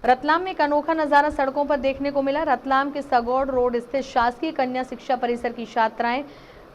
रतलाम में एक अनोखा नजारा सड़कों पर देखने को मिला। रतलाम के सगौड़ रोड स्थित शासकीय कन्या शिक्षा परिसर की छात्राएं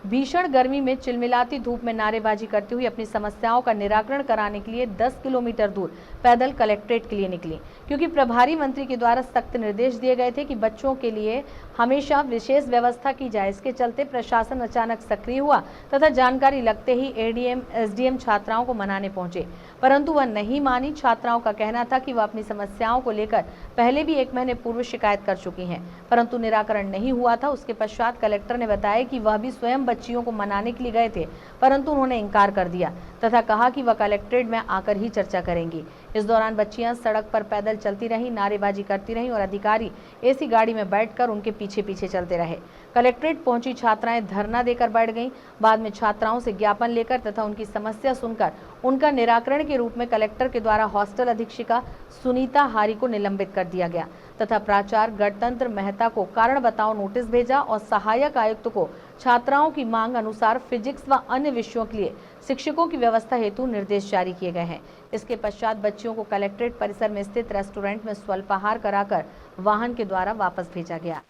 भीषण गर्मी में चिलमिलाती धूप में नारेबाजी करती हुई अपनी समस्याओं का निराकरण कराने के लिए 10 किलोमीटर दूर पैदल कलेक्ट्रेट के लिए निकली, क्योंकि प्रभारी मंत्री के द्वारा सख्त निर्देश दिए गए थे कि बच्चों के लिए हमेशा विशेष व्यवस्था की जाए। इसके चलते प्रशासन अचानक सक्रिय हुआ तथा जानकारी लगते ही एडीएम एसडीएम छात्राओं को मनाने पहुंचे, परंतु वह नहीं मानी। छात्राओं का कहना था कि वह अपनी समस्याओं को लेकर पहले भी 1 महीने पूर्व शिकायत कर चुकी हैं, परंतु निराकरण नहीं हुआ था। उसके पश्चात कलेक्टर ने बताया कि वह भी स्वयं बच्चियों को मनाने के लिए गए थे, परंतु उन्होंने इनकार कर दिया तथा कहा कि वह कलेक्ट्रेट में आकर ही चर्चा करेंगी। इस दौरान बच्चियां सड़क पर पैदल चलती रहीं, नारेबाजी करती रहीं और अधिकारी एसी गाड़ी में बैठकर उनके पीछे पीछे चलते रहे। कलेक्ट्रेट पहुंची छात्राएं धरना देकर बैठ गईं। बाद में छात्राओं से ज्ञापन लेकर तथा उनकी समस्या सुनकर उनका निराकरण के रूप में कलेक्टर के द्वारा हॉस्टल अधीक्षिका सुनीता हारी को निलंबित कर दिया गया तथा प्राचार्य गणतंत्र मेहता को कारण बताओ नोटिस भेजा और सहायक आयुक्त को छात्राओं की मांग अनुसार फिजिक्स व अन्य विषयों के लिए शिक्षकों की व्यवस्था हेतु निर्देश जारी किए गए हैं। इसके पश्चात बच्चियों को कलेक्ट्रेट परिसर में स्थित रेस्टोरेंट में स्वल्पाहार कराकर वाहन के द्वारा वापस भेजा गया।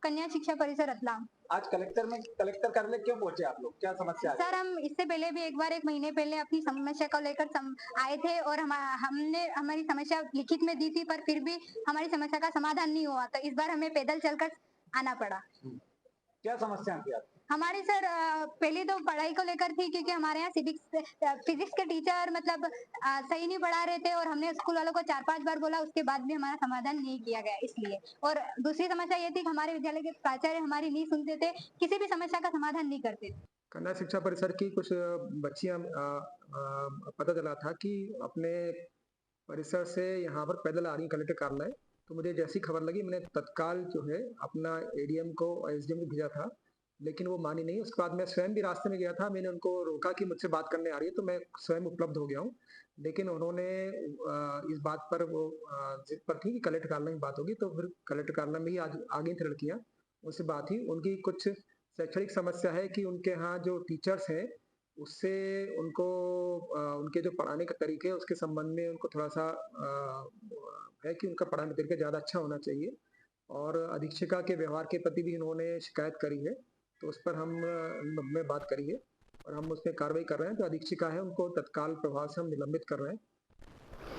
कन्या शिक्षा परिसर रतलाम। आज कलेक्टर कार्यालय क्यों पहुंचे आप लोग, क्या समस्या है? सर, हम इससे पहले भी एक बार 1 महीने पहले अपनी समस्या को लेकर आए थे और हमने हमारी समस्या लिखित में दी थी, पर फिर भी हमारी समस्या का समाधान नहीं हुआ, तो इस बार हमें पैदल चलकर आना पड़ा। क्या समस्या थी आपकी? हमारी सर पहले तो पढ़ाई को लेकर थी, क्योंकि हमारे यहाँ फिजिक्स के टीचर मतलब सही नहीं पढ़ा रहे थे और हमने स्कूल वालों को 4-5 बार बोला, उसके बाद भी हमारा समाधान नहीं किया गया इसलिए। और दूसरी समस्या ये थी कि हमारे विद्यालय के प्राचार्य हमारी नहीं सुनते थे, किसी भी समस्या का समाधान नहीं करते थे। कन्या शिक्षा परिसर की कुछ बच्चियां पता चला था कि अपने परिसर से यहाँ पर पैदल आ रही कलेक्टर कार्यालय, तो मुझे जैसी खबर लगी मैंने तत्काल जो है अपना एडीएम को और एसडीएम को भेजा था, लेकिन वो मानी नहीं। उसके बाद मैं स्वयं भी रास्ते में गया था, मैंने उनको रोका कि मुझसे बात करने आ रही है, तो मैं स्वयं उपलब्ध हो गया हूँ, लेकिन उन्होंने इस बात पर वो जिद पर थी कि कलेक्टर कार्यालय में बात होगी, तो फिर कलेक्टर कार्यालय में ही आज आ गई थी लड़कियाँ। उससे बात ही उनकी कुछ शैक्षणिक समस्या है कि उनके यहाँ जो टीचर्स हैं उससे उनको उनके जो पढ़ाने के तरीके हैं उसके संबंध में उनको थोड़ा-सा है कि उनका पढ़ाने का तरीका ज़्यादा अच्छा होना चाहिए, और अधीक्षिका के व्यवहार के प्रति भी उन्होंने शिकायत करी है, तो उस पर हमने बात करी है और हम उस पे कार्रवाई कर रहे हैं। जो अधीक्षिका है उनको तत्काल प्रभाव से हम निलंबित कर रहे हैं।